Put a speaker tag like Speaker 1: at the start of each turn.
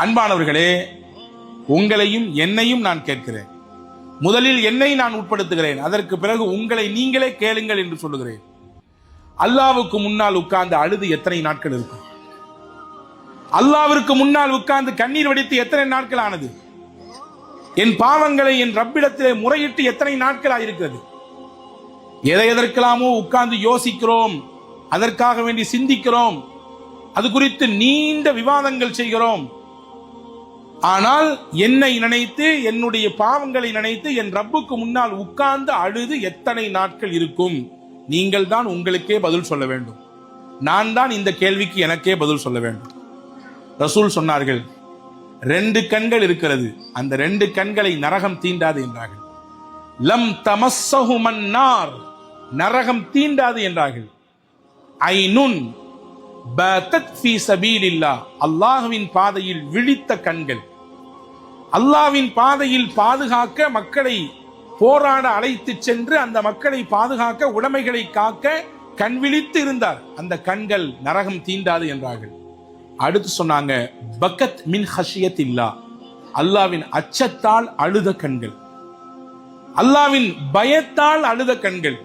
Speaker 1: அன்பானவர்களே, உங்களையும் என்னையும் நான் கேட்கிறேன். முதலில் என்னை நான் உட்படுத்துகிறேன், அதற்கு பிறகு உங்களை நீங்களே கேளுங்கள் என்று சொல்லுகிறேன். அல்லாவுக்கு முன்னால் உட்கார்ந்து அழுது எத்தனை நாட்கள் இருக்கும்? அல்லாவிற்கு முன்னால் உட்கார்ந்து கண்ணீர் வடித்து எத்தனை நாட்கள் ஆனது? என் பாவங்களை என் ரப்பிடத்திலே முறையிட்டு எத்தனை நாட்கள் ஆயிருக்கிறது? எதற்கெல்லாமோ உட்கார்ந்து யோசிக்கிறோம், அதற்காக வேண்டி சிந்திக்கிறோம், அது குறித்து நீண்ட விவாதங்கள் செய்கிறோம். ஆனால் என்னை நினைத்து, என்னுடைய பாவங்களை நினைத்து என் ரப்புக்கு முன்னால் உட்கார்ந்து அழுது எத்தனை நாட்கள் இருக்கும்? நீங்கள் தான் உங்களுக்கே பதில் சொல்ல வேண்டும். நான் தான் இந்த கேள்விக்கு எனக்கே பதில் சொல்ல வேண்டும். ரசூல் சொன்னார்கள், 2 கண்கள் இருக்கிறது, அந்த 2 கண்களை நரகம் தீண்டாது என்றார்கள். லம் தமஸ்ஸஹுமன் நார், நரகம் தீண்டாது என்றார்கள். ஐனுன் பதத் ஃபீ சபீலில்லாஹ், அல்லாஹ்வின் பாதையில் விழித்த கண்கள். அல்லாஹ்வின் பாதையில் பாதுகாக்க மக்களை போராட அழைத்து சென்று அந்த மக்களை பாதுகாக்க, உடைமைகளை காக்க கண் விழித்து இருந்தார். அந்த கண்கள் நரகம் தீண்டாது என்றார்கள். அடுத்து சொன்னாங்க, பக்கத் மின் ஹஷியத்தில்லாஹ், அல்லாஹ்வின் அச்சத்தால் அழுத கண்கள், அல்லாஹ்வின் பயத்தால் அழுத கண்கள்.